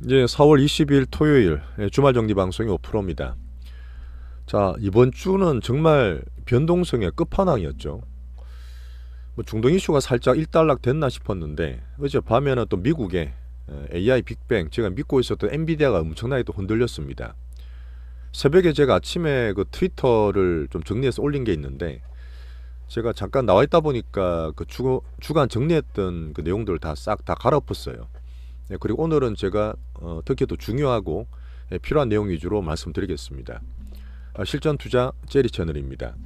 이제 4월 20일 토요일 주말 정리 방송이 5%입니다. 자, 이번 주는 정말 변동성의 끝판왕이었죠. 뭐 중동 이슈가 살짝 일단락 됐나 싶었는데 어제 밤에는 또 미국의 AI 빅뱅, 제가 믿고 있었던 엔비디아가 엄청나게 또 흔들렸습니다. 새벽에 제가 아침에 그 트위터를 좀 정리해서 올린 게 있는데, 제가 잠깐 나와 있다 보니까 그 주간 정리했던 그 내용들을 다 싹 다 갈아엎었어요. 네, 그리고 오늘은 제가 특히 또 중요하고 필요한 내용 위주로 말씀드리겠습니다. 실전 투자 제리 채널입니다.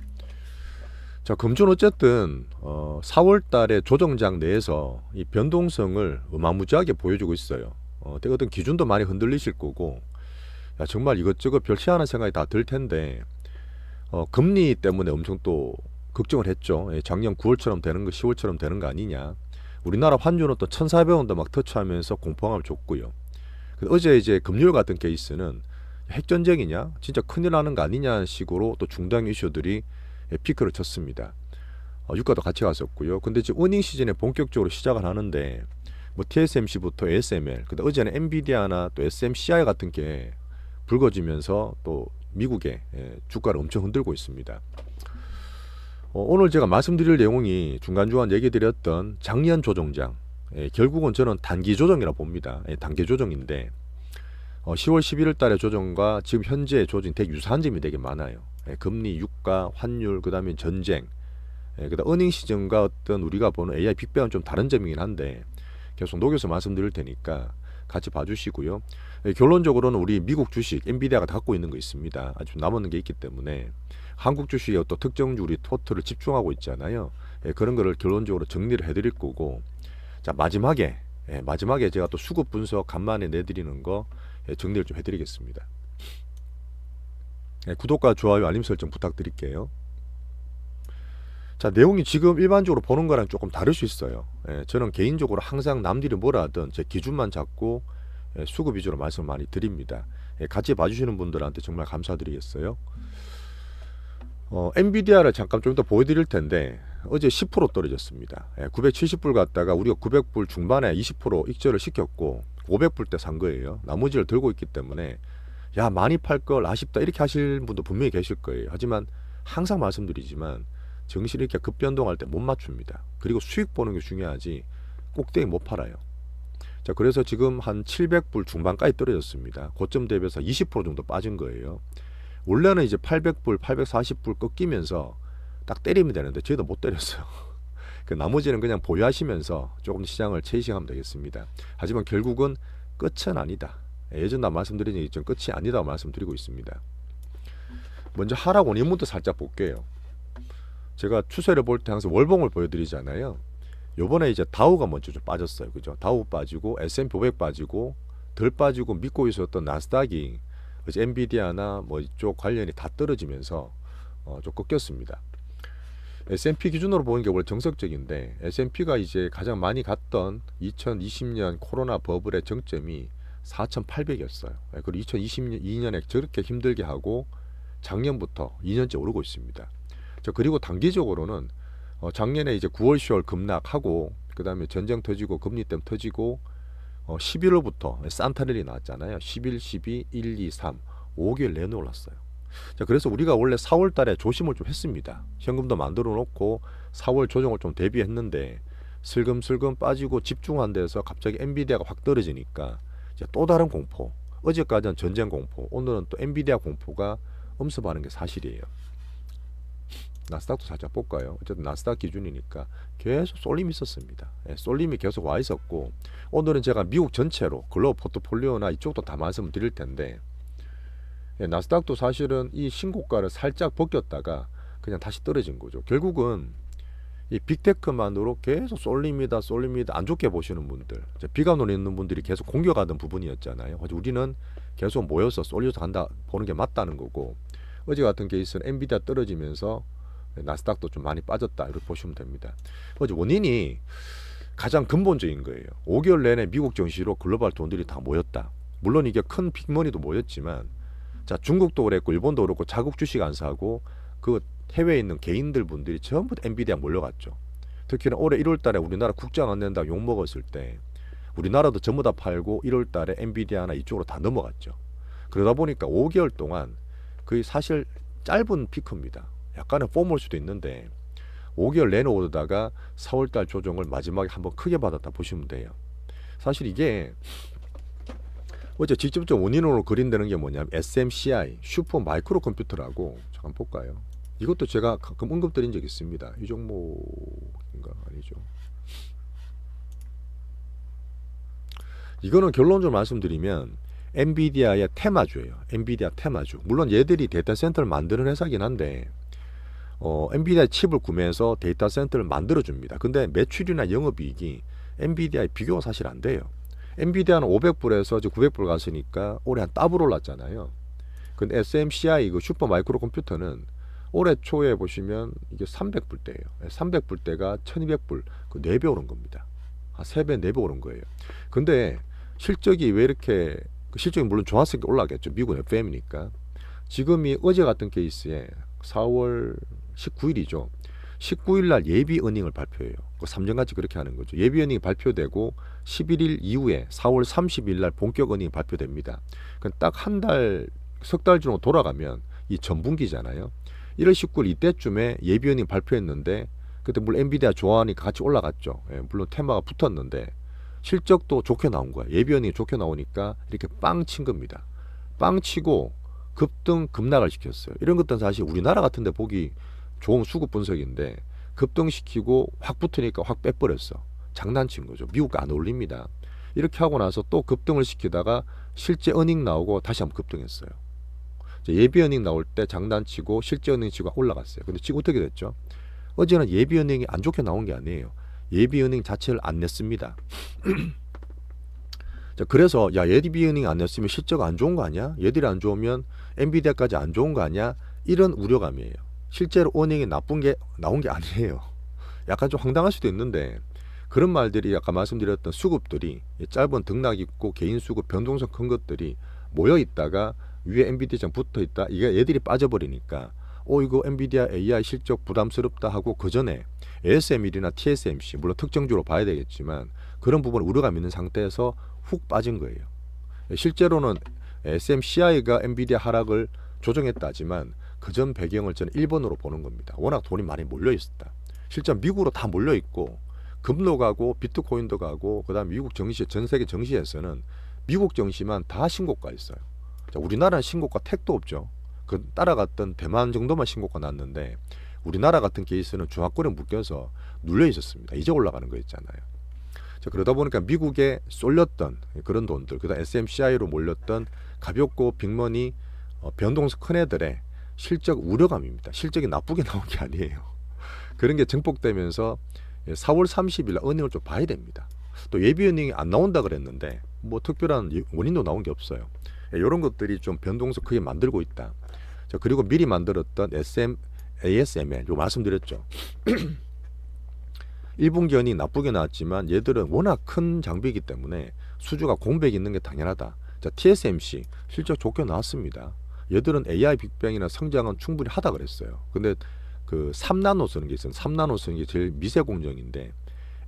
자, 금주는 어쨌든 4월 달에 조정장 내에서 이 변동성을 어마무지하게 보여주고 있어요. 어떤 기준도 많이 흔들리실 거고, 야, 정말 이것저것 별치 않은 생각이 다 들 텐데, 금리 때문에 엄청 또 걱정을 했죠. 작년 9월처럼 되는 거, 10월처럼 되는 거 아니냐. 우리나라 환율은 또 1,400원도 막 터치하면서 공포감을 줬고요. 어제 이제 금요일 같은 케이스는 핵전쟁이냐, 진짜 큰일 나는 거 아니냐 식으로 또 중단 이슈들이 피크를 쳤습니다. 유가도 같이 갔었고요. 근데 지금 어닝 시즌에 본격적으로 시작을 하는데, 뭐 TSMC부터 ASML, 근데 어제는 엔비디아나 또 SMCI 같은 게 불거지면서 또 미국의 주가를 엄청 흔들고 있습니다. 오늘 제가 말씀드릴 내용이 중간중간 얘기 드렸던 작년 조정장, 결국은 저는 단기 조정이라 봅니다. 단기 조정인데 10월 11일 달의 조정과 지금 현재 조정이 되게 유사한 점이 되게 많아요. 금리, 유가, 환율, 그 다음에 전쟁, 그다음 어닝 시즌과 어떤 우리가 보는 AI 빅뱅은 좀 다른 점이긴 한데 계속 녹여서 말씀드릴 테니까 같이 봐주시고요. 결론적으로는 우리 미국 주식 엔비디아가 갖고 있는 거 있습니다. 아주 남은 게 있기 때문에 한국 주식의 또 특정주 우리 포트를 집중하고 있잖아요. 그런 거를 결론적으로 정리를 해드릴 거고, 자, 마지막에 제가 또 수급 분석 간만에 내드리는 거 정리를 좀 해드리겠습니다. 구독과 좋아요, 알림 설정 부탁드릴게요. 자, 내용이 지금 일반적으로 보는 거랑 조금 다를 수 있어요. 저는 개인적으로 항상 남들이 뭐라 하든 제 기준만 잡고 수급 위주로 말씀을 많이 드립니다. 같이 봐주시는 분들한테 정말 감사드리겠어요. 엔비디아를 잠깐 좀 더 보여드릴 텐데 어제 10% 떨어졌습니다. 970불 갔다가 우리가 900불 중반에 20% 익절을 시켰고 500불 때 산 거예요. 나머지를 들고 있기 때문에 야, 많이 팔 걸 아쉽다 이렇게 하실 분도 분명히 계실 거예요. 하지만 항상 말씀드리지만 정신 이렇게 급변동할 때 못 맞춥니다. 그리고 수익 보는 게 중요하지 꼭대기 못 팔아요. 자, 그래서 지금 한 700불 중반까지 떨어졌습니다. 고점 대비해서 20% 정도 빠진 거예요. 원래는 이제 800불, 840불 꺾이면서 딱 때리면 되는데 저희도 못 때렸어요. 그 나머지는 그냥 보유하시면서 조금 시장을 체이싱하면 되겠습니다. 하지만 결국은 끝은 아니다. 예전에 말씀드린 얘기처럼 끝이 아니다고 말씀드리고 있습니다. 먼저 하락 원인부터 살짝 볼게요. 제가 추세를 볼 때 항상 월봉을 보여드리잖아요. 요번에 이제 다우가 먼저 좀 빠졌어요. 그죠? 다우 빠지고 S&P 500 빠지고 덜 빠지고 믿고 있었던 나스닥이 이제 엔비디아나 뭐 이쪽 관련이 다 떨어지면서 좀 꺾였습니다. S&P 기준으로 보는 게 원래 정석적인데 S&P가 이제 가장 많이 갔던 2020년 코로나 버블의 정점이 4,800이었어요. 그리고 2022년에 저렇게 힘들게 하고 작년부터 2년째 오르고 있습니다. 그리고 단기적으로는 작년에 이제 9월 10월 급락하고 그 다음에 전쟁 터지고 금리 때문에 터지고 11월부터 산타렐이 나왔잖아요. 11, 12, 1, 2, 3 5개월 내내 올랐어요. 자, 그래서 우리가 원래 4월 달에 조심을 좀 했습니다. 현금도 만들어 놓고 4월 조정을 좀 대비했는데 슬금슬금 빠지고 집중한 데서 갑자기 엔비디아가 확 떨어지니까 이제 또 다른 공포, 어제까지는 전쟁 공포, 오늘은 또 엔비디아 공포가 엄습하는 게 사실이에요. 나스닥도 살짝 볼까요? 어쨌든 나스닥 기준이니까 계속 쏠림이 있었습니다. 쏠림이 계속 와 있었고, 오늘은 제가 미국 전체로 글로벌 포트폴리오나 이쪽도 다 말씀을 드릴 텐데, 나스닥도 사실은 이 신고가를 살짝 벗겼다가 그냥 다시 떨어진 거죠. 결국은 이 빅테크만으로 계속 쏠립니다 안 좋게 보시는 분들, 비관론에 있는 분들이 계속 공격하던 부분이었잖아요. 우리는 계속 모여서 쏠려서 간다 보는 게 맞다는 거고, 어제 같은 케이스는 엔비디아 떨어지면서 나스닥도 좀 많이 빠졌다 이렇게 보시면 됩니다. 어제 원인이 가장 근본적인 거예요. 5개월 내내 미국 증시로 글로벌 돈들이 다 모였다. 물론 이게 큰 빅머니도 모였지만, 자, 중국도 그랬고 일본도 그렇고 자국 주식 안 사고 그 해외에 있는 개인들 분들이 전부 엔비디아 몰려갔죠. 특히나 올해 1월 달에 우리나라 국장 안 낸다고 욕먹었을 때 우리나라도 전부 다 팔고 1월 달에 엔비디아나 이쪽으로 다 넘어갔죠. 그러다 보니까 5개월 동안 거의 사실 짧은 피크입니다. 약간은 폼올 수도 있는데 5개월 내내 오르다가 4월 달 조정을 마지막에 한번 크게 받았다 보시면 돼요. 사실 이게 어제 직접적 원인으로 그린다는 게 뭐냐면 SMCI 슈퍼 마이크로 컴퓨터라고 잠깐 볼까요? 이것도 제가 가끔 언급드린 적 있습니다. 이 종목인가 아니죠? 이거는 결론적으로 말씀드리면 엔비디아의 테마주예요. 엔비디아 테마주. 물론 얘들이 데이터 센터를 만드는 회사긴 한데 엔비디아 칩을 구매해서 데이터 센터를 만들어 줍니다. 근데 매출이나 영업이익이 엔비디아에 비교가 사실 안 돼요. 엔비디아는 500불에서 900불 갔으니까 올해 한 더블 올랐잖아요. 근데 SMCI 그 슈퍼 마이크로 컴퓨터는 올해 초에 보시면 이게 300불대예요. 300불대가 1200불, 그 4배 오른 겁니다. 한 3배, 4배 오른 거예요. 근데 실적이 왜 이렇게, 실적이 물론 좋았으니까 올라가겠죠. 미국은 FM이니까. 지금이 어제 같은 케이스에 4월 19일이죠. 19일 날 예비 어닝을 발표해요. 그 삼전같이 그렇게 하는 거죠. 예비 어닝이 발표되고 11일 이후에 4월 30일 날 본격 어닝이 발표됩니다. 딱 한 달, 석 달 정도 돌아가면 이 전분기잖아요. 1월 19일 이때쯤에 예비 어닝 발표했는데 그때 물론 엔비디아 좋아하니까 같이 올라갔죠. 예, 물론 테마가 붙었는데 실적도 좋게 나온 거예요. 예비 어닝이 좋게 나오니까 이렇게 빵 친 겁니다. 빵 치고 급등 급락을 시켰어요. 이런 것들은 사실 우리나라 같은 데 보기 좋은 수급 분석인데 급등시키고 확 붙으니까 확 빼버렸어. 장난친 거죠. 미국과 안 어울립니다. 이렇게 하고 나서 또 급등을 시키다가 실제 어닝 나오고 다시 한번 급등했어요. 예비 어닝 나올 때 장난치고 실제 어닝 치고 올라갔어요. 근데 지금 어떻게 됐죠? 어제는 예비 어닝이 안 좋게 나온 게 아니에요. 예비 어닝 자체를 안 냈습니다. 자, 그래서 야 예비 어닝 안 냈으면 실적 안 좋은 거 아니야? 얘들이 안 좋으면 엔비디아까지 안 좋은 거 아니야? 이런 우려감이에요. 실제로 어닝이 나쁜 게 나온 게 아니에요. 약간 좀 황당할 수도 있는데 그런 말들이 아까 말씀드렸던 수급들이 짧은 등락 있고 개인 수급 변동성 큰 것들이 모여 있다가 위에 엔비디아랑 붙어 있다. 이게 얘들이 빠져버리니까 이거 엔비디아 AI 실적 부담스럽다 하고 그 전에 ASML이나 TSMC 물론 특정주로 봐야 되겠지만 그런 부분 우려감 있는 상태에서 훅 빠진 거예요. 실제로는 SMCI가 엔비디아 하락을 조정했다지만 그 전 배경을 저는 1번으로 보는 겁니다. 워낙 돈이 많이 몰려 있었다. 실제 미국으로 다 몰려 있고 금도 가고 비트코인도 가고 그다음 미국 정시 전 세계 정시에서는 미국 정시만 다 신고가 있어요. 자, 우리나라는 신고가 택도 없죠. 그 따라갔던 대만 정도만 신고가 났는데 우리나라 같은 케이스는 중화권에 묶여서 눌려 있었습니다. 이제 올라가는 거 있잖아요. 자, 그러다 보니까 미국에 쏠렸던 그런 돈들, 그다음 SMCI로 몰렸던 가볍고 빅머니 변동성 큰 애들의 실적 우려감입니다. 실적이 나쁘게 나온 게 아니에요. 그런 게 증폭되면서 4월 30일 날 어닝을 좀 봐야 됩니다. 또 예비 어닝이 안 나온다 그랬는데 뭐 특별한 원인도 나온 게 없어요. 이런 것들이 좀 변동성 크게 만들고 있다. 자, 그리고 미리 만들었던 ASML 요 말씀드렸죠. 1분기 어닝 나쁘게 나왔지만 얘들은 워낙 큰 장비이기 때문에 수주가 공백이 있는 게 당연하다. 자, TSMC 실적 좋게 나왔습니다. 얘들은 AI 빅뱅이나 성장은 충분히 하다 그랬어요. 근데 그 3나노 쓰는 게 있어요. 3나노 쓰는 게 제일 미세 공정인데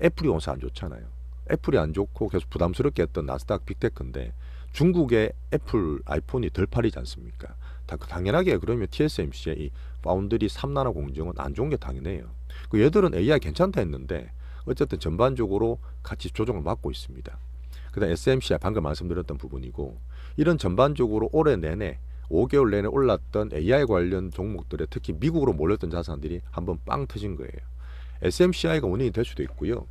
애플이 요새 안 좋잖아요. 애플이 안 좋고 계속 부담스럽게 했던 나스닥 빅테크인데 중국의 애플 아이폰이 덜 팔리지 않습니까? 당연하게 그러면 TSMC의 이 파운드리 3나노 공정은 안 좋은 게 당연해요. 그 얘들은 AI 괜찮다 했는데 어쨌든 전반적으로 같이 조정을 받고 있습니다. 그다음 SMCI 방금 말씀드렸던 부분이고 이런 전반적으로 올해 내내 5개월 내내 올랐던 AI 관련 종목들에 특히 미국으로 몰렸던 자산들이 한번 빵 터진 거예요. SMCI가 원인이 될 수도 있고요.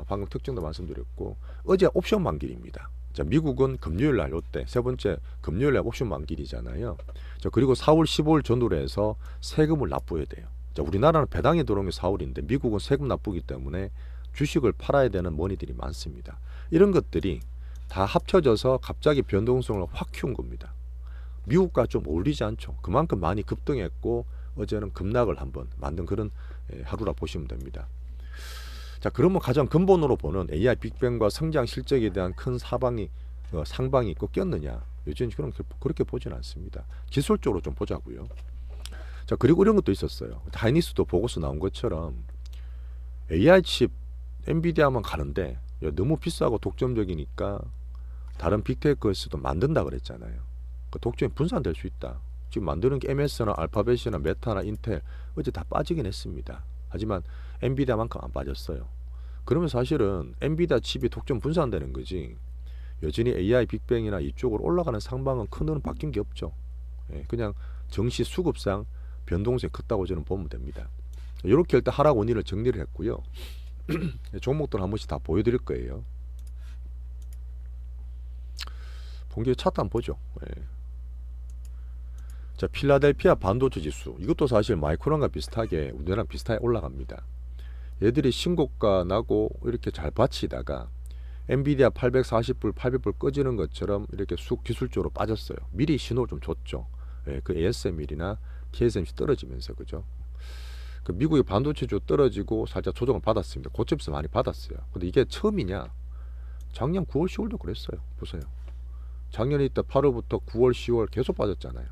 방금 특징도 말씀드렸고 어제 옵션 만기입니다. 자, 미국은 금요일 날 이때 세 번째 금요일 날 옵션 만기이잖아요. 자, 그리고 4월 15일 전후로 해서 세금을 납부해야 돼요. 자, 우리나라는 배당이 들어오는 게 4월인데 미국은 세금 납부기 때문에 주식을 팔아야 되는 머니들이 많습니다. 이런 것들이 다 합쳐져서 갑자기 변동성을 확 키운 겁니다. 미국과 좀 어울리지 않죠. 그만큼 많이 급등했고 어제는 급락을 한번 만든 그런 하루라 보시면 됩니다. 자, 그러면 가장 근본으로 보는 AI 빅뱅과 성장 실적에 대한 큰 상방이 꺾였느냐? 요즘 그렇게 보지는 않습니다. 기술적으로 좀 보자고요. 자, 그리고 이런 것도 있었어요. 하이닉스도 보고서 나온 것처럼 AI 칩 엔비디아만 가는데 야, 너무 비싸고 독점적이니까 다른 빅테크에서도 만든다 그랬잖아요. 그 독점이 분산될 수 있다. 지금 만드는 게 MS나 알파벳이나 메타나 인텔 어제 다 빠지긴 했습니다. 하지만 엔비디아만큼 안 빠졌어요. 그러면 사실은 엔비디아 칩이 독점 분산되는 거지. 여전히 AI 빅뱅이나 이쪽으로 올라가는 상방은 큰 흐름 바뀐 게 없죠. 예, 그냥 정시 수급상 변동성이 컸다고 저는 보면 됩니다. 이렇게 일단 하락 원인을 정리를 했고요. 종목들 한 번씩 다 보여드릴 거예요. 본격 차트 한번 보죠. 예. 자, 필라델피아 반도체 지수. 이것도 사실 마이크론과 비슷하게 우리나라랑 비슷하게 올라갑니다. 얘들이 신고가 나고 이렇게 잘 받치다가 엔비디아 840불, 800불 꺼지는 것처럼 이렇게 쑥 기술적으로 빠졌어요. 미리 신호를 좀 줬죠. 예, 그 ASML이나 TSMC 떨어지면서 그죠. 그 미국의 반도체주 떨어지고 살짝 조정을 받았습니다. 고점에서 많이 받았어요. 근데 이게 처음이냐? 작년 9월, 10월도 그랬어요. 보세요. 작년에 있다 8월부터 9월, 10월 계속 빠졌잖아요.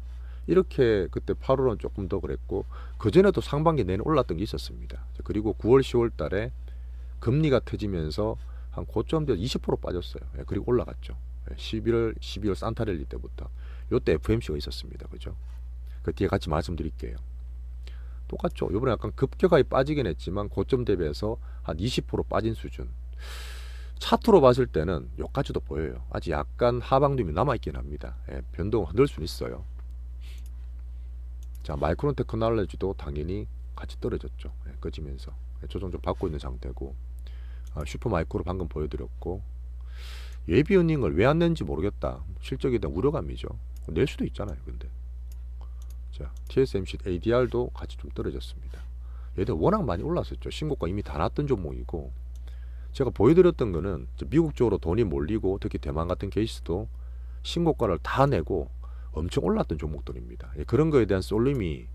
이렇게 그때 8월은 조금 더 그랬고 그 전에도 상반기 내내 올랐던 게 있었습니다. 그리고 9월, 10월 달에 금리가 터지면서 한 고점대 20% 빠졌어요. 예, 그리고 올라갔죠. 11월, 12월 산타랠리 때부터 요때 FMC가 있었습니다. 그죠? 그 뒤에 같이 말씀드릴게요. 똑같죠. 이번에 약간 급격하게 빠지긴 했지만 고점 대비해서 한 20% 빠진 수준. 차트로 봤을 때는 여기까지도 보여요. 아직 약간 하방됨이 남아있긴 합니다. 예, 변동을 흔들 수는 있어요. 자, 마이크론 테크놀로지도 당연히 같이 떨어졌죠. 예, 꺼지면서 조정 좀 받고 있는 상태고 슈퍼 마이크로 방금 보여드렸고 예비 어닝을 왜 안 낸지 모르겠다. 실적에 대한 우려감이죠. 낼 수도 있잖아요. 근데 자, TSMC ADR도 같이 좀 떨어졌습니다. 얘들 워낙 많이 올랐었죠. 신고가 이미 다 났던 종목이고 제가 보여드렸던 거는 미국 쪽으로 돈이 몰리고 특히 대만 같은 케이스도 신고가를 다 내고 엄청 올랐던 종목들입니다. 그런 거에 대한 쏠림이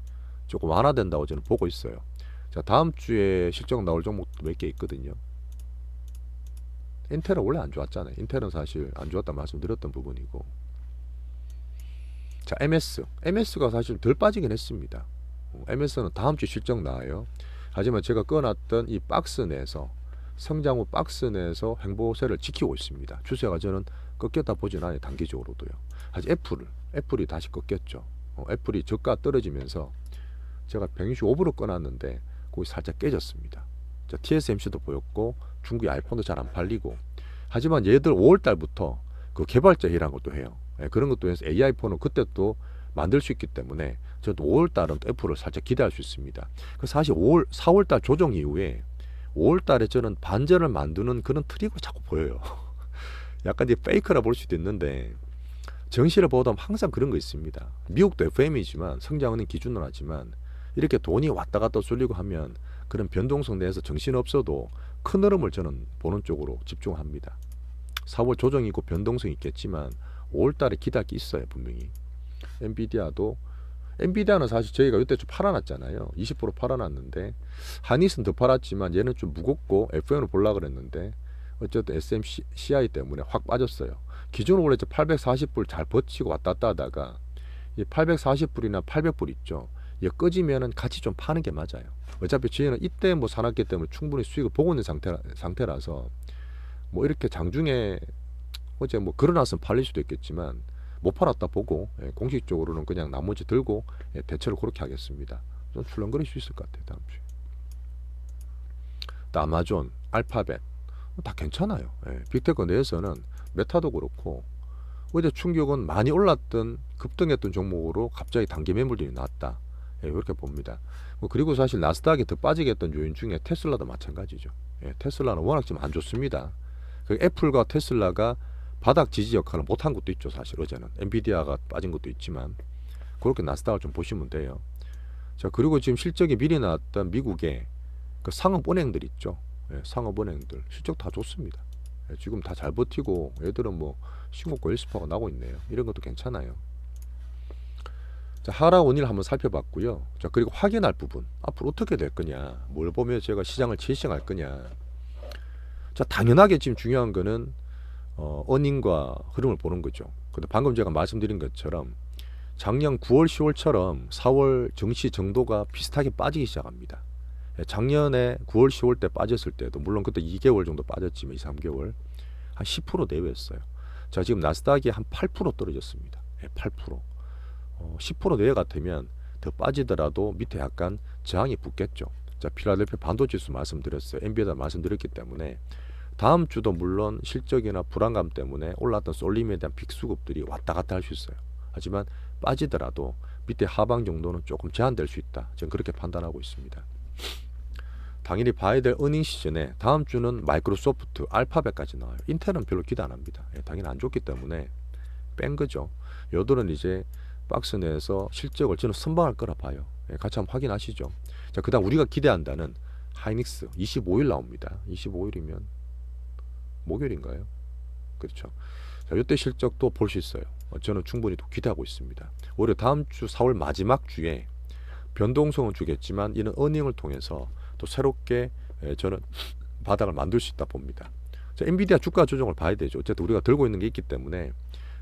조금 완화된다고 저는 보고 있어요. 자, 다음 주에 실적 나올 종목도 몇 개 있거든요. 인텔은 원래 안 좋았잖아요. 인텔은 사실 안 좋았다 말씀드렸던 부분이고. 자, MS가 사실 덜 빠지긴 했습니다. MS는 다음 주 실적 나와요. 하지만 제가 꺼놨던 이 박스 내에서 성장 후 박스 내에서 행보세를 지키고 있습니다. 추세가 저는 꺾였다 보진 않아요. 단기적으로도요. 하지만 애플이 다시 꺾였죠. 애플이 저가 떨어지면서 제가 165% 꺼놨는데 거기 살짝 깨졌습니다. 자, TSMC도 보였고 중국의 아이폰도 잘 안 팔리고 하지만 얘들 5월달부터 그 개발자 회의라는 것도 해요. 예, 그런 것도 해서 AI4는 그때 또 만들 수 있기 때문에 저도 5월달은 또 애플을 살짝 기대할 수 있습니다. 사실 4월달 조정 이후에 5월달에 저는 반전을 만드는 그런 트릭을 자꾸 보여요. 약간 이제 페이크라 볼 수도 있는데 정시를 보다 항상 그런 거 있습니다. 미국도 FM이지만 성장은 기준으로 하지만 이렇게 돈이 왔다 갔다 쏠리고 하면 그런 변동성 내에서 정신 없어도 큰 흐름을 저는 보는 쪽으로 집중합니다. 4월 조정이고 변동성이 있겠지만 5월달에 기대할 게 있어요. 분명히. 엔비디아는 사실 저희가 이때 좀 팔아놨잖아요. 20% 팔아놨는데 한닛은 더 팔았지만 얘는 좀 무겁고 FM을 보려고 그랬는데 어쨌든 SMCI 때문에 확 빠졌어요. 기존으로 원래 840불 잘 버티고 왔다 갔다 하다가 840불이나 800불 있죠. 얘 꺼지면은 같이 좀 파는 게 맞아요. 어차피 저희는 이때 뭐 사놨기 때문에 충분히 수익을 보고 있는 상태라서 뭐 이렇게 장중에 어제 뭐 그러나서는 팔릴 수도 있겠지만 못 팔았다 보고 공식적으로는 그냥 나머지 들고 대처를 그렇게 하겠습니다. 좀 출렁거릴 수 있을 것 같아요. 다음 주에. 또 아마존, 알파벳 다 괜찮아요. 빅테크 내에서는 메타도 그렇고 어제 충격은 많이 올랐던 급등했던 종목으로 갑자기 단기 매물들이 나왔다. 이렇게 봅니다. 그리고 사실 나스닥이 더 빠지게 했던 요인 중에 테슬라도 마찬가지죠. 테슬라는 워낙 지금 안 좋습니다. 애플과 테슬라가 바닥 지지 역할을 못한 것도 있죠. 사실 어제는 엔비디아가 빠진 것도 있지만 그렇게 나스닥을 좀 보시면 돼요. 자, 그리고 지금 실적이 미리 나왔던 미국의 그 상업은행들 있죠. 상업은행들 실적 다 좋습니다. 지금 다 잘 버티고 얘들은 뭐 신고가 1%가 나고 있네요. 이런 것도 괜찮아요. 자, 하락 원인을 한번 살펴봤고요. 자, 그리고 확인할 부분 앞으로 어떻게 될 거냐, 뭘 보면 제가 시장을 채싱할 거냐. 자, 당연하게 지금 중요한 거는 어닝과 흐름을 보는 거죠. 근데 방금 제가 말씀드린 것처럼 작년 9월, 10월처럼 4월 정시 정도가 비슷하게 빠지기 시작합니다. 작년에 9월, 10월 때 빠졌을 때도 물론 그때 2개월 정도 빠졌지만 2, 3개월 한 10% 내외였어요. 자, 지금 나스닥이 한 8% 떨어졌습니다. 8%. 10% 내외 같으면 더 빠지더라도 밑에 약간 저항이 붙겠죠. 자, 필라델피아 반도지수 말씀드렸어요. 엔비디아 말씀드렸기 때문에 다음 주도 물론 실적이나 불안감 때문에 올랐던 쏠림에 대한 빅수급들이 왔다 갔다 할 수 있어요. 하지만 빠지더라도 밑에 하방 정도는 조금 제한될 수 있다. 저는 그렇게 판단하고 있습니다. 당연히 봐야 될 어닝 시즌에 다음 주는 마이크로소프트, 알파벳까지 나와요. 인텔은 별로 기대 안 합니다. 당연히 안 좋기 때문에 뺀 거죠. 요들은 이제 박스 내에서 실적을 저는 선방할 거라 봐요. 같이 한번 확인하시죠. 자, 그다음 우리가 기대한다는 하이닉스 25일 나옵니다. 25일이면 목요일인가요? 그렇죠. 자, 이때 실적도 볼 수 있어요. 저는 충분히 또 기대하고 있습니다. 오히려 다음 주 4월 마지막 주에 변동성은 주겠지만 이는 어닝을 통해서 또 새롭게 저는 바닥을 만들 수 있다 봅니다. 자, 엔비디아 주가 조정을 봐야 되죠. 어쨌든 우리가 들고 있는 게 있기 때문에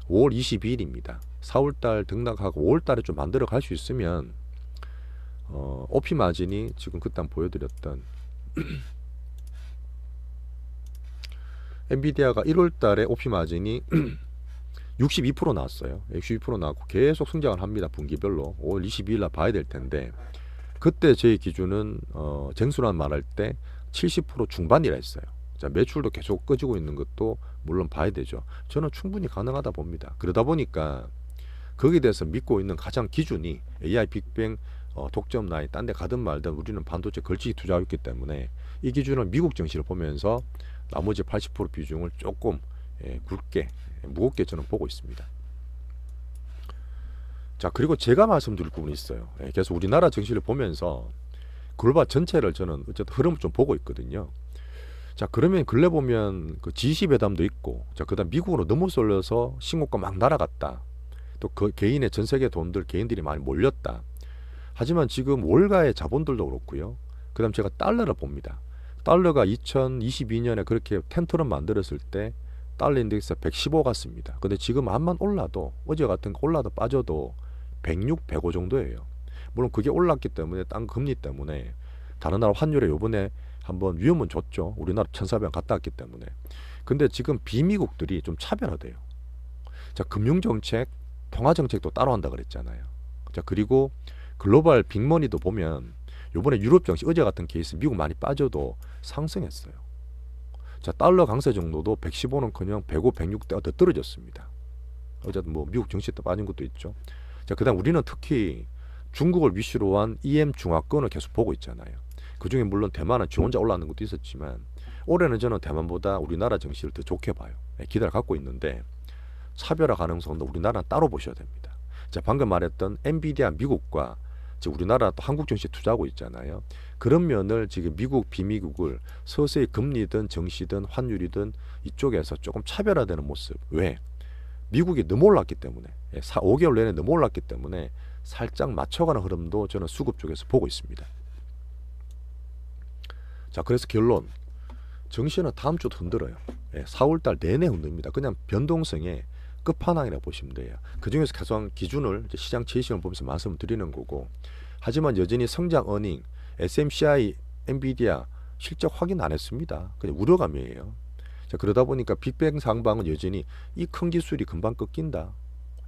5월 22일입니다. 4월달 등락하고 5월달에 좀 만들어 갈 수 있으면 OP 마진이 지금 그때 보여드렸던 엔비디아가 1월달에 OP 마진이 62% 나왔어요. 62% 나왔고 계속 성장을 합니다. 분기별로 5월 22일 날 봐야 될 텐데 그때 제 기준은 쟁수란 말할 때 70% 중반이라 했어요. 자, 매출도 계속 꺼지고 있는 것도 물론 봐야 되죠. 저는 충분히 가능하다 봅니다. 그러다 보니까 거기에 대해서 믿고 있는 가장 기준이 AI 빅뱅 독점 라인 딴 데 가든 말든 우리는 반도체 걸치기 투자했기 때문에 이 기준을 미국 증시를 보면서 나머지 80% 비중을 조금 굵게 무겁게 저는 보고 있습니다. 자, 그리고 제가 말씀드릴 부분이 있어요. 그래서 우리나라 증시를 보면서 글로벌 전체를 저는 어쨌든 흐름을 좀 보고 있거든요. 자, 그러면 근래 보면 그 G20 회담도 있고, 자, 그다음 미국으로 너무 쏠려서 신고가 막 날아갔다. 또 그 개인의 전 세계 돈들 개인들이 많이 몰렸다. 하지만 지금 월가의 자본들도 그렇고요. 그다음 제가 달러를 봅니다. 달러가 2022년에 그렇게 텐트럼 만들었을 때 달러 인덱스가 115 갔습니다. 근데 지금 암만 올라도 어제 같은 거 올라도 빠져도 106, 105 정도예요. 물론 그게 올랐기 때문에 딴 금리 때문에 다른 나라 환율에 요번에 한번 위험은 줬죠. 우리나라 1,400원 갔다 왔기 때문에. 근데 지금 비미국들이 좀 차별화돼요. 자, 금융정책, 통화정책도 따로 한다 그랬잖아요. 자, 그리고 글로벌 빅머니도 보면 요번에 유럽 증시 어제 같은 케이스 미국 많이 빠져도 상승했어요. 자, 달러 강세 정도도 115는커녕 105, 106대가 더 떨어졌습니다. 어쨌든 뭐 미국 증시 때 빠진 것도 있죠. 자, 그다음 우리는 특히 중국을 위주로 한 EM 중화권을 계속 보고 있잖아요. 그중에 물론 대만은 지 혼자 올라가는 것도 있었지만 올해는 저는 대만보다 우리나라 증시를 더 좋게 봐요. 기대를 갖고 있는데 차별화 가능성도 우리나라는 따로 보셔야 됩니다. 자, 방금 말했던 엔비디아 미국과 즉 우리나라 또 한국 증시 투자하고 있잖아요. 그런 면을 지금 미국 비미국을 서서히 금리든 정시든 환율이든 이쪽에서 조금 차별화되는 모습. 왜? 미국이 너무 올랐기 때문에 5개월 내내 너무 올랐기 때문에 살짝 맞춰가는 흐름도 저는 수급 쪽에서 보고 있습니다. 자, 그래서 결론 정시는 다음 주도 흔들어요. 4월달 내내 흔듭니다. 그냥 변동성의 끝판왕이라고 보시면 돼요. 그 중에서 계속 기준을 시장 최신을 보면서 말씀을 드리는 거고, 하지만 여전히 성장 어닝, SMCI, 엔비디아 실적 확인 안 했습니다. 그냥 우려감이에요. 자, 그러다 보니까 빅뱅 상방은 여전히 이 큰 기술이 금방 꺾인다.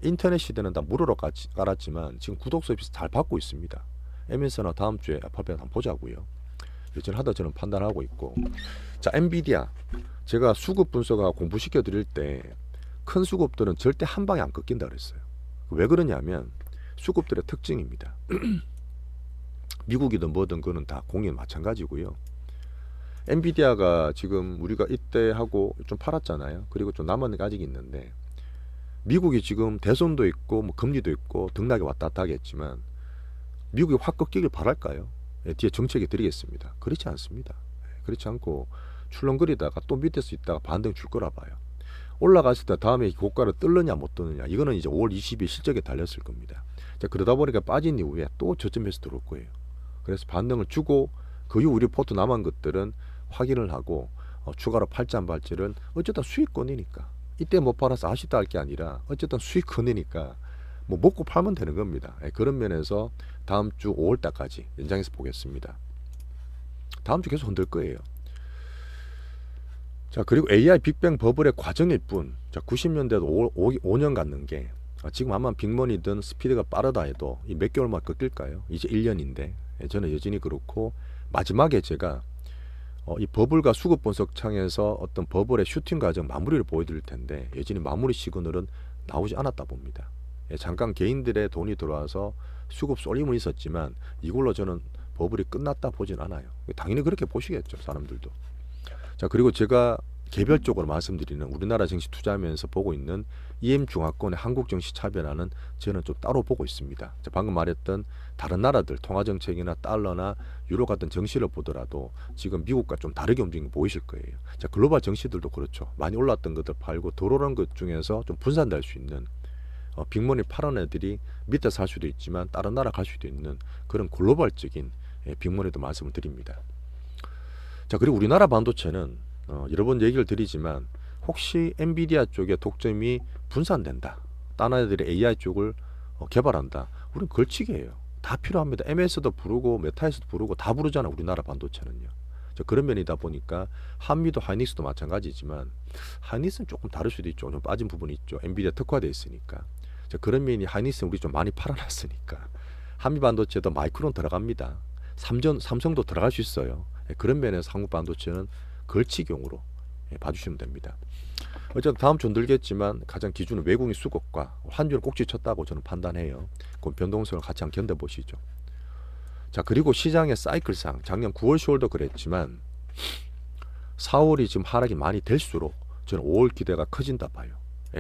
인터넷 시대는 다 무료로 깔았지만 지금 구독 서비스 잘 받고 있습니다. MS나 다음 주에 발표 한번 보자고요. 여전하다 저는 판단하고 있고, 자, 엔비디아 제가 수급 분석하고 공부시켜 드릴 때 큰 수급들은 절대 한 방에 안 꺾인다 그랬어요. 왜 그러냐면 수급들의 특징입니다. 미국이든 뭐든 그거는 다 공인 마찬가지고요. 엔비디아가 지금 우리가 이때 하고 좀 팔았잖아요. 그리고 좀 남은 게 아직 있는데 미국이 지금 대선도 있고 뭐 금리도 있고 등락이 왔다 갔다 하겠지만 미국이 확 꺾이길 바랄까요? 뒤에 정책이 드리겠습니다. 그렇지 않습니다. 그렇지 않고 출렁거리다가 또 밑에서 있다가 반등 줄 거라 봐요. 올라갔을 때 다음에 고가를 뜰느냐 못 뜨느냐 이거는 이제 5월 20일 실적에 달렸을 겁니다. 자, 그러다 보니까 빠진 이후에 또 저점에서 들어올 거예요. 그래서 반등을 주고 그 이후 우리 포트 남은 것들은 확인을 하고 추가로 팔자 발질은 어쨌든 수익권이니까 이때 못 팔아서 아쉽다 할 게 아니라 어쨌든 수익권이니까 뭐 먹고 팔면 되는 겁니다. 그런 면에서 다음 주 5월달까지 연장해서 보겠습니다. 다음 주 계속 흔들 거예요. 자, 그리고 AI 빅뱅 버블의 과정일 뿐, 자, 90년대도 5년 갔는 게, 지금 아마 빅머니든 스피드가 빠르다 해도 이 몇 개월만 꺾일까요? 이제 1년인데 저는 여전히 그렇고, 마지막에 제가 이 버블과 수급 분석 창에서 어떤 버블의 슈팅 과정 마무리를 보여드릴 텐데, 여전히 마무리 시그널은 나오지 않았다 봅니다. 잠깐 개인들의 돈이 들어와서 수급 쏠림은 있었지만 이걸로 저는 버블이 끝났다 보진 않아요. 당연히 그렇게 보시겠죠, 사람들도. 자, 그리고 제가 개별적으로 말씀드리는 우리나라 증시 투자하면서 보고 있는 EM 중화권의 한국 증시 차별화는 저는 좀 따로 보고 있습니다. 자, 방금 말했던 다른 나라들 통화정책이나 달러나 유로 같은 정시를 보더라도 지금 미국과 좀 다르게 움직이는 거 보이실 거예요. 자, 글로벌 정시들도 그렇죠. 많이 올랐던 것들 팔고 덜 오른 것 중에서 좀 분산될 수 있는, 빅머니 파란 애들이 밑에 살 수도 있지만 다른 나라 갈 수도 있는 그런 글로벌적인 빅머니도 말씀을 드립니다. 자, 그리고 우리나라 반도체는 여러 번 얘기를 드리지만 혹시 엔비디아 쪽에 독점이 분산된다, 다른 애들이 AI 쪽을 개발한다, 우리는 걸치기예요. 다 필요합니다. MS도 부르고 메타에서도 부르고 다 부르잖아, 우리나라 반도체는요. 자, 그런 면이다 보니까 한미도 하이닉스도 마찬가지지만 하이닉스는 조금 다를 수도 있죠. 좀 빠진 부분이 있죠. 엔비디아 특화되어 있으니까. 자, 그런 면이 하이닉스는 우리 좀 많이 팔아놨으니까 한미 반도체도 마이크론 들어갑니다. 삼성도 들어갈 수 있어요. 그런 면에서 한국 반도체는 걸치경으로 봐주시면 됩니다. 어쨌든 다음 주 흔들겠지만 가장 기준은 외국인 수급과 환율을 꼭지 쳤다고 저는 판단해요. 그 변동성을 같이 한번 견뎌보시죠. 자, 그리고 시장의 사이클상 작년 9월 10월도 그랬지만 4월이 지금 하락이 많이 될수록 저는 5월 기대가 커진다 봐요.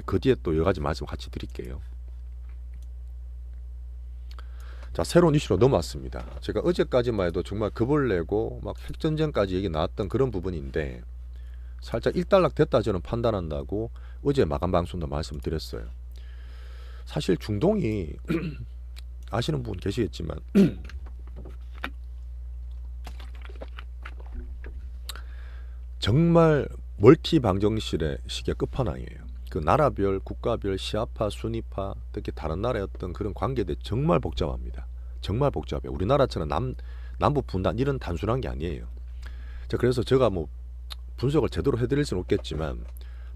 그 뒤에 또 여러 가지 말씀 같이 드릴게요. 자, 새로운 이슈로 넘어왔습니다. 제가 어제까지만 해도 정말 겁을 내고 막 핵전쟁까지 얘기 나왔던 그런 부분인데 살짝 일단락 됐다 저는 판단한다고 어제 마감 방송도 말씀드렸어요. 사실 중동이 아시는 분 계시겠지만 정말 멀티 방정식의 끝판왕이에요. 그 나라별, 국가별, 시아파, 순위파, 특히 다른 나라의 어떤 그런 관계들 정말 복잡합니다. 정말 복잡해요. 우리나라처럼 남북 분단 이런 단순한 게 아니에요. 자, 그래서 제가 뭐 분석을 제대로 해드릴 수는 없겠지만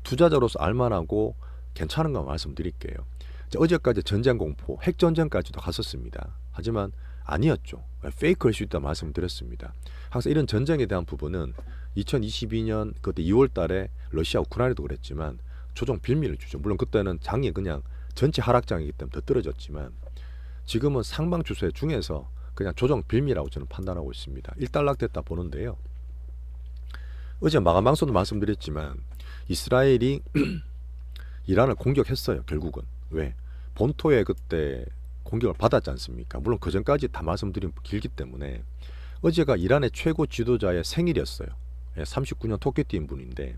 투자자로서 알만하고 괜찮은 거 말씀드릴게요. 자, 어제까지 전쟁 공포, 핵전쟁까지도 갔었습니다. 하지만 아니었죠. 페이크일 수 있다 말씀드렸습니다. 항상 이런 전쟁에 대한 부분은 2022년 그때 2월 달에 러시아 우크라이나도 그랬지만 조정 빌미를 주죠. 물론 그때는 장이 그냥 전체 하락장이기 때문에 더 떨어졌지만 지금은 상방 추세 중에서 그냥 조정 빌미라고 저는 판단하고 있습니다. 일단락됐다 보는데요. 어제 마감 방송도 말씀드렸지만 이스라엘이 이란을 공격했어요. 결국은. 왜? 본토에 그때 공격을 받았지 않습니까? 물론 그 전까지 다 말씀드린 길기 때문에 어제가 이란의 최고 지도자의 생일이었어요. 39년 토끼띠인 분인데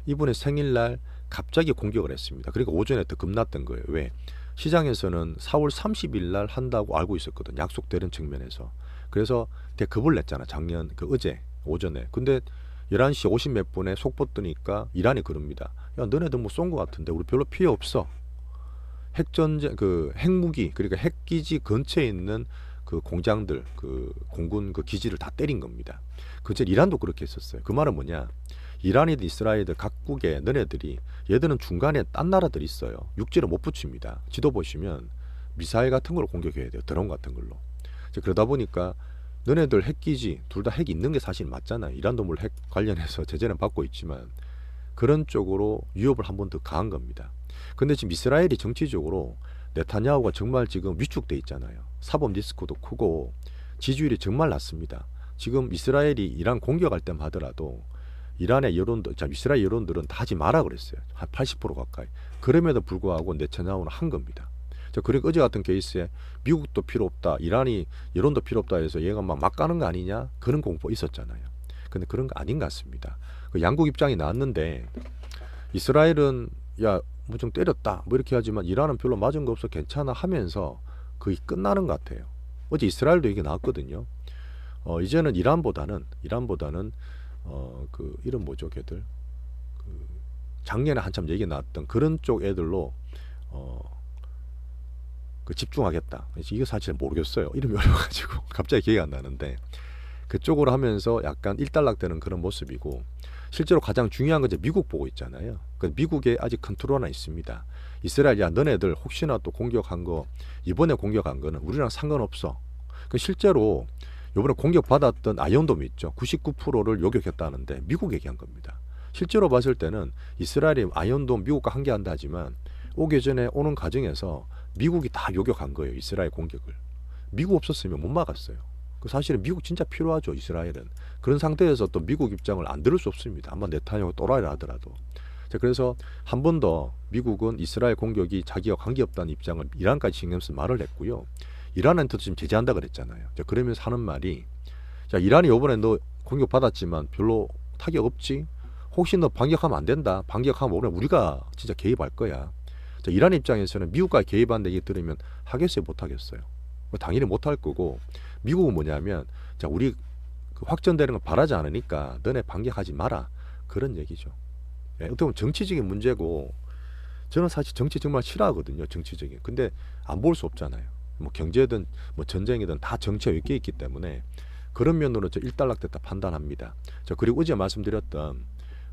이분의 생일날 갑자기 공격을 했습니다. 그러니까 오전에 더 겁났던 거예요. 왜? 시장에서는 4월 30일 날 한다고 알고 있었거든. 약속되는 측면에서. 그래서 되게 겁을 냈잖아. 작년 어제 오전에. 근데 11시 50 몇 분에 속보 뜨니까 이란이 그럽니다. 야, 너네들 뭐 쏜 거 같은데 우리 별로 피해 없어. 핵전쟁 핵무기 그러니까 핵기지 근처에 있는 그 공장들 공군 기지를 다 때린 겁니다. 그제 이란도 그렇게 했었어요. 그 말은 뭐냐? 이란이든 이스라엘이든 각국의 너네들이 얘들은 중간에 딴 나라들이 있어요. 육지를 못 붙입니다. 지도 보시면 미사일 같은 걸 공격해야 돼요. 드론 같은 걸로. 그러다 보니까 너네들 핵기지 둘 다 핵 있는 게 사실 맞잖아요. 이란도 물론 핵 관련해서 제재는 받고 있지만 그런 쪽으로 위협을 한 번 더 가한 겁니다. 근데 지금 이스라엘이 정치적으로 네타냐후가 정말 지금 위축돼 있잖아요. 사법 리스크도 크고 지지율이 정말 낮습니다. 지금 이스라엘이 이란 공격할 때만 하더라도 이란의 여론도, 이스라엘 여론들은 다 하지 마라 그랬어요. 한 80% 가까이. 그럼에도 불구하고 네타냐후는 한 겁니다. 그리고 어제 같은 케이스에 미국도 필요 없다, 이란이 여론도 필요 없다 해서 얘가 막 가는 거 아니냐, 그런 공포 있었잖아요. 근데 그런 거 아닌 것 같습니다. 양국 입장이 나왔는데 이스라엘은 야 뭐 좀 때렸다 뭐 이렇게 하지만 이란은 별로 맞은 거 없어 괜찮아 하면서 거의 끝나는 것 같아요. 어제 이스라엘도 이게 나왔거든요. 이제는 이란보다는 이름 뭐죠 걔들 작년에 한참 얘기 나왔던 그런 쪽 애들로 집중하겠다. 이거 사실 모르겠어요. 이름이 어려워가지고 갑자기 기억이 안 나는데 그쪽으로 하면서 약간 일단락되는 그런 모습이고, 실제로 가장 중요한 건 이제 미국 보고 있잖아요. 그 미국에 아직 컨트롤 하나 있습니다. 이스라엘, 야 너네들 혹시나 또 공격한 거, 이번에 공격한 거는 우리랑 상관없어. 그 실제로 이번에 공격받았던 아이언돔 있죠. 99%를 요격했다는데 미국 얘기한 겁니다. 실제로 봤을 때는 이스라엘이 아이언돔 미국과 한계한다 하지만 오기 전에 오는 과정에서 미국이 다 요격한 거예요. 이스라엘 공격을. 미국 없었으면 못 막았어요. 그 사실은 미국 진짜 필요하죠. 이스라엘은. 그런 상태에서 또 미국 입장을 안 들을 수 없습니다. 아마 네타냐후 또라이라 하더라도. 자, 그래서 한 번 더 미국은 이스라엘 공격이 자기와 관계없다는 입장을 이란까지 신경 쓰 말을 했고요. 이란한테도 지금 제재한다 그랬잖아요. 자, 그러면서 하는 말이, 자, 이란이 이번에 너 공격 받았지만 별로 타격 없지? 혹시 너 반격하면 안 된다. 반격하면 오늘 우리가 진짜 개입할 거야. 자, 이란 입장에서는 미국과 개입한다 얘기 들으면 하겠어요? 못 하겠어요? 당연히 못 할 거고, 미국은 뭐냐면, 자, 우리 확전되는 걸 바라지 않으니까 너네 반격하지 마라. 그런 얘기죠. 예, 어떻게 보면 정치적인 문제고, 저는 사실 정치 정말 싫어하거든요. 정치적인. 근데 안 볼 수 없잖아요. 뭐 경제든 뭐 전쟁이든 다 정치가 엮여 있기 때문에 그런 면으로 저 일단락됐다 판단합니다. 자, 그리고 어제 말씀드렸던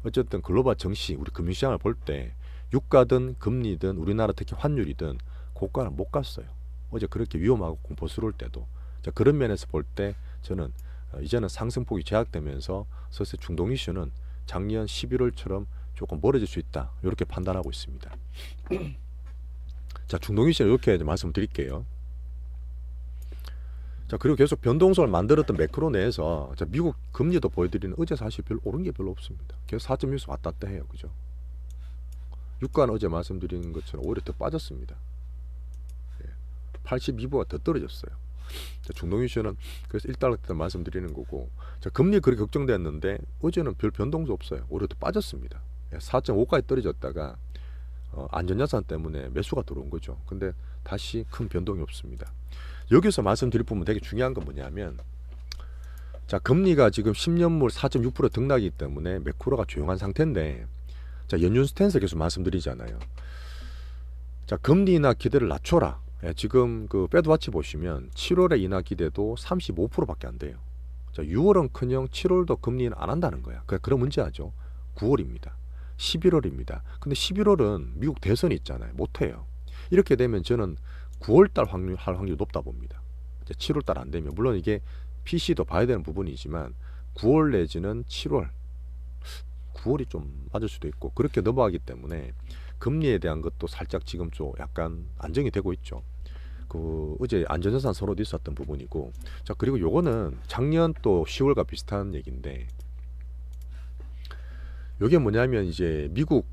어쨌든 글로벌 정시, 우리 금융시장을 볼 때 유가든 금리든 우리나라 특히 환율이든 고가는 못 갔어요. 어제 그렇게 위험하고 공포스러울 때도. 자, 그런 면에서 볼 때 저는 이제는 상승폭이 제약되면서 서서히 중동 이슈는 작년 11월처럼 조금 멀어질 수 있다. 이렇게 판단하고 있습니다. 자, 중동 이슈는 이렇게 말씀드릴게요. 자, 그리고 계속 변동성을 만들었던 매크로 내에서, 자, 미국 금리도 보여드리는, 어제 사실 별로 오른 게 별로 없습니다. 계속 4.6에서 왔다 갔다 해요. 그죠? 유가는 어제 말씀드린 것처럼 오히려 더 빠졌습니다. 82부가 더 떨어졌어요. 자, 중동 이슈는 그래서 일단락됐다 말씀드리는 거고, 자, 금리 그렇게 걱정됐는데 어제는 별 변동도 없어요. 오히려 더 빠졌습니다. 4.5까지 떨어졌다가 안전자산 때문에 매수가 들어온 거죠. 근데 다시 큰 변동이 없습니다. 여기서 말씀드릴 부분 되게 중요한 건 뭐냐면, 자, 금리가 지금 10년물 4.6% 등락이기 때문에 매크로가 조용한 상태인데, 자, 연준 스탠스 계속 말씀드리잖아요. 자, 금리 인하 기대를 낮춰라. 예, 지금 그 패드와치 보시면 7월에 인하 기대도 35%밖에 안 돼요. 자, 6월은 커녕 7월도 금리 인하 안 한다는 거야. 그런 문제하죠. 9월입니다. 11월입니다. 근데 11월은 미국 대선이 있잖아요. 못 해요. 이렇게 되면 저는 9월달 할 확률이 높다 봅니다. 7월달 안 되면, 물론 이게 PC도 봐야 되는 부분이지만 9월 내지는 7월, 9월이 좀 맞을 수도 있고, 그렇게 넘어가기 때문에 금리에 대한 것도 살짝 지금 좀 약간 안정이 되고 있죠. 그 어제 안전자산 선호도 있었던 부분이고, 자, 그리고 요거는 작년 또 10월과 비슷한 얘기인데, 요게 뭐냐면 이제 미국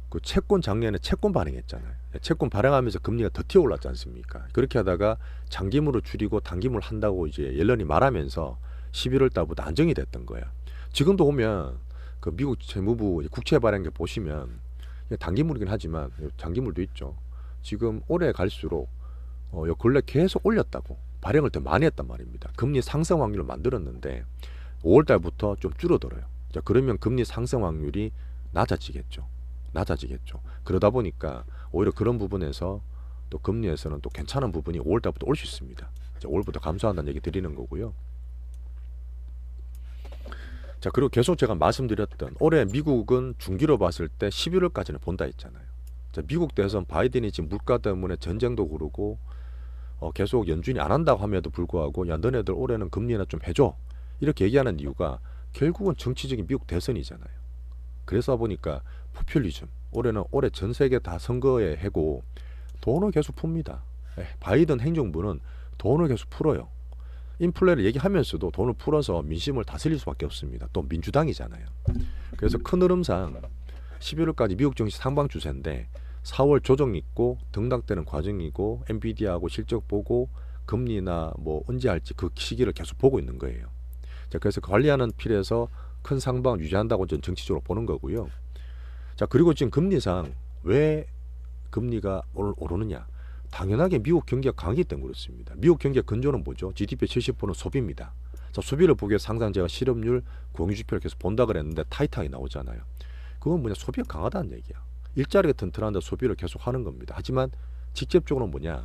그 채권 작년에 채권 발행했잖아요. 채권 발행하면서 금리가 더 튀어 올랐지 않습니까? 그렇게 하다가 장기물을 줄이고 단기물 한다고 이제 옐런이 말하면서 11월 달부터 안정이 됐던 거야. 지금도 보면 그 미국 재무부 국채 발행기 보시면 단기물이긴 하지만 장기물도 있죠. 지금 올해 갈수록 요 근래 계속 올렸다고, 발행을 더 많이 했단 말입니다. 금리 상승 확률을 만들었는데 5월 달부터 좀 줄어들어요. 자, 그러면 금리 상승 확률이 낮아지겠죠. 그러다 보니까 오히려 그런 부분에서 또 금리에서는 또 괜찮은 부분이 5월 달부터 올 수 있습니다. 자, 5월부터 감소한다는 얘기 드리는 거고요. 자, 그리고 계속 제가 말씀드렸던 올해 미국은 중기로 봤을 때 11월까지는 본다 했잖아요. 자, 미국 대선 바이든이 지금 물가 때문에 전쟁도 그러고 계속 연준이 안 한다고 함에도 불구하고, 야 너네들 올해는 금리나 좀 해줘, 이렇게 얘기하는 이유가 결국은 정치적인 미국 대선이잖아요. 그래서 보니까 포퓰리즘, 올해 전 세계 다 선거에 해고 돈을 계속 풉니다. 바이든 행정부는 돈을 계속 풀어요. 인플레를 얘기하면서도 돈을 풀어서 민심을 다스릴 수밖에 없습니다. 또 민주당이잖아요. 그래서 큰 흐름상 11월까지 미국 정치 상방 추세인데 4월 조정 있고 등락되는 과정이고, 엔비디아하고 실적 보고 금리나 뭐 언제 할지 그 시기를 계속 보고 있는 거예요. 자, 그래서 관리하는 필에서 큰 상방을 유지한다고 저는 정치적으로 보는 거고요. 자, 그리고 지금 금리상 왜 금리가 오르느냐? 당연하게 미국 경기가 강하기 때문에 그렇습니다. 미국 경기의 근조는 뭐죠? GDP 70%는 소비입니다. 자, 소비를 보기 위해 항상 제가 실업률, 공유지표를 계속 본다 그랬는데 타이트하게 나오잖아요. 그건 뭐냐? 소비가 강하다는 얘기야. 일자리가 튼튼한데 소비를 계속 하는 겁니다. 하지만 직접적으로 뭐냐?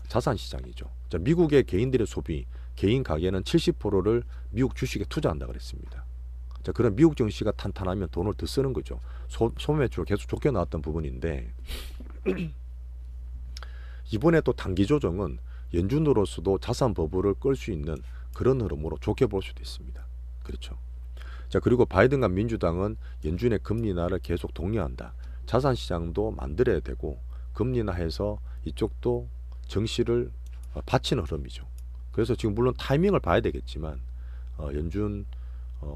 자산 시장이죠. 자, 미국의 개인들의 소비, 개인 가계는 70%를 미국 주식에 투자한다 그랬습니다. 자, 그런 미국 증시가 탄탄하면 돈을 더 쓰는 거죠. 소매출 계속 쫓겨 나왔던 부분인데 이번에 또 단기 조정은 연준으로서도 자산 버블을 끌 수 있는 그런 흐름으로 좋게 볼 수도 있습니다. 그렇죠. 자, 그리고 바이든과 민주당은 연준의 금리 인하를 계속 독려한다. 자산 시장도 만들어야 되고 금리 인하해서 이쪽도 정시를 받치는 흐름이죠. 그래서 지금 물론 타이밍을 봐야 되겠지만 연준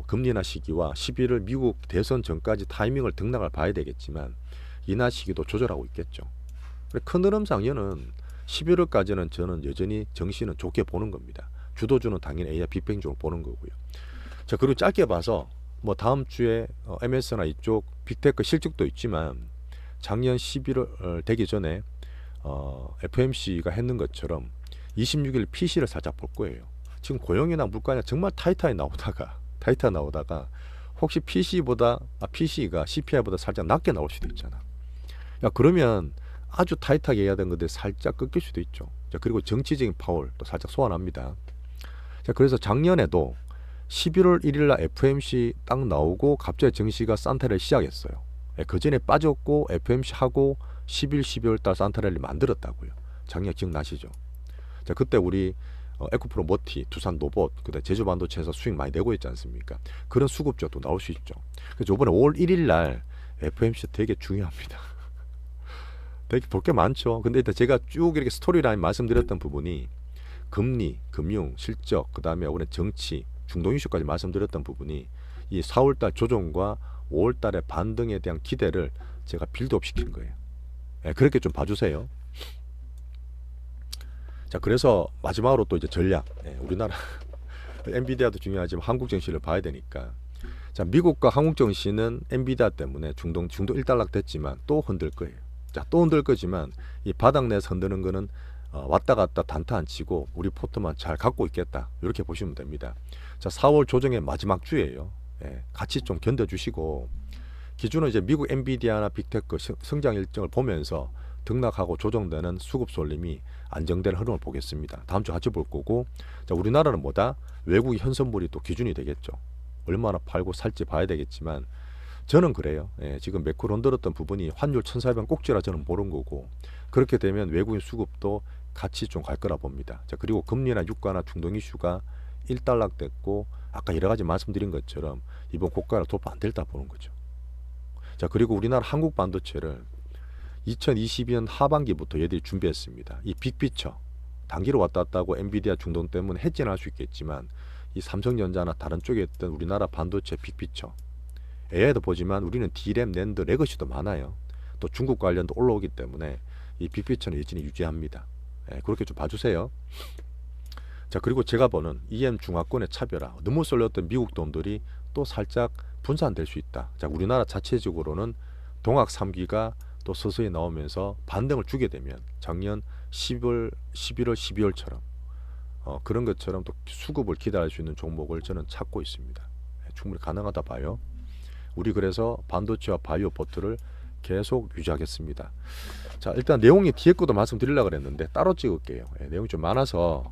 금리 인하 시기와 11월 미국 대선 전까지 타이밍을 등락을 봐야 되겠지만 인하 시기도 조절하고 있겠죠. 큰 흐름상에는 11월까지는 저는 여전히 정시는 좋게 보는 겁니다. 주도주는 당연히 A와 빅뱅 쪽으로 보는 거고요. 자, 그리고 짧게 봐서 뭐 다음 주에 MS나 이쪽 빅테크 실적도 있지만 작년 11월 되기 전에 FMC가 했는 것처럼 26일 PC를 살짝 볼 거예요. 지금 고용이나 물가냐 정말 타이트하게 나오다가 혹시 PC가 CPI보다 살짝 낮게 나올 수도 있잖아. 야, 그러면 아주 타이트하게 해야 되는 건데 살짝 꺾일 수도 있죠. 자, 그리고 정치적인 파월 또 살짝 소환합니다. 자, 그래서 작년에도 11월 1일 날 FMC 딱 나오고 갑자기 정시가 산타랠리 시작했어요. 그 전에 빠졌고 FMC 하고 11, 12월 달 산타랠리 만들었다고요. 작년 기억나시죠? 자, 그때 우리 에코프로 모티, 두산 노봇, 그다음 제주 반도체에서 수익 많이 내고 있지 않습니까? 그런 수급주도 나올 수 있죠. 그래서 이번에 5월 1일 날 FMC 되게 중요합니다. 되게 볼 게 많죠. 근데 일단 제가 쭉 이렇게 스토리라인 말씀드렸던 부분이 금리, 금융, 실적, 그 다음에 올해 정치, 중동 이슈까지 말씀드렸던 부분이 이 4월달 조정과 5월달의 반등에 대한 기대를 제가 빌드업 시킨 거예요. 그렇게 좀 봐주세요. 자, 그래서 마지막으로 또 이제 전략. 우리나라 엔비디아도 중요하지만 한국 증시를 봐야 되니까. 자, 미국과 한국 증시는 엔비디아 때문에 중동 1달락 됐지만 또 흔들 거예요. 자, 또 흔들 거지만 이 바닥 내에서 흔드는 거는 왔다 갔다 단타 안 치고 우리 포트만 잘 갖고 있겠다. 이렇게 보시면 됩니다. 자, 4월 조정의 마지막 주예요. 같이 좀 견뎌주시고 기준은 이제 미국 엔비디아나 빅테크 성장 일정을 보면서 등락하고 조정되는 수급 쏠림이 안정되는 흐름을 보겠습니다. 다음 주 같이 볼 거고, 자, 우리나라는 뭐다? 외국의 현선물이 또 기준이 되겠죠. 얼마나 팔고 살지 봐야 되겠지만 저는 그래요. 지금 매크로 흔들었던 부분이 환율 1,400원 꼭지라 저는 보는 거고, 그렇게 되면 외국인 수급도 같이 좀 갈 거라 봅니다. 자, 그리고 금리나 유가나 중동 이슈가 1달락 됐고 아까 여러 가지 말씀드린 것처럼 이번 고가를 돌파 안 될다 보는 거죠. 자, 그리고 우리나라 한국 반도체를 2022년 하반기부터 얘들이 준비했습니다. 이 빅피처 단기로 왔다 갔다 하고 엔비디아 중동 때문에 해지는 수 있겠지만 이 삼성전자나 다른 쪽에 있던 우리나라 반도체 빅피처 AI도 보지만 우리는 D램, 낸드, 레거시도 많아요. 또 중국 관련도 올라오기 때문에 이 빅피처는 여전히 유지합니다. 그렇게 좀 봐주세요. 자, 그리고 제가 보는 EM 중화권의 차별화, 너무 쏠렸던 미국 돈들이 또 살짝 분산될 수 있다. 자, 우리나라 자체적으로는 동학 3기가 또 서서히 나오면서 반등을 주게 되면 작년 11월, 12월처럼 그런 것처럼 또 수급을 기다릴 수 있는 종목을 저는 찾고 있습니다. 충분히 가능하다 봐요. 우리 그래서 반도체와 바이오 포트를 계속 유지하겠습니다. 자, 일단 내용이 뒤에 것도 말씀드리려고 그랬는데 따로 찍을게요. 내용이 좀 많아서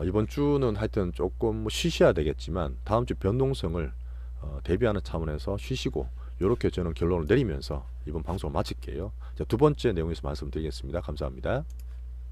이번 주는 하여튼 조금 뭐 쉬셔야 되겠지만 다음 주 변동성을 대비하는 차원에서 쉬시고 이렇게 저는 결론을 내리면서 이번 방송을 마칠게요. 자, 두 번째 내용에서 말씀드리겠습니다. 감사합니다.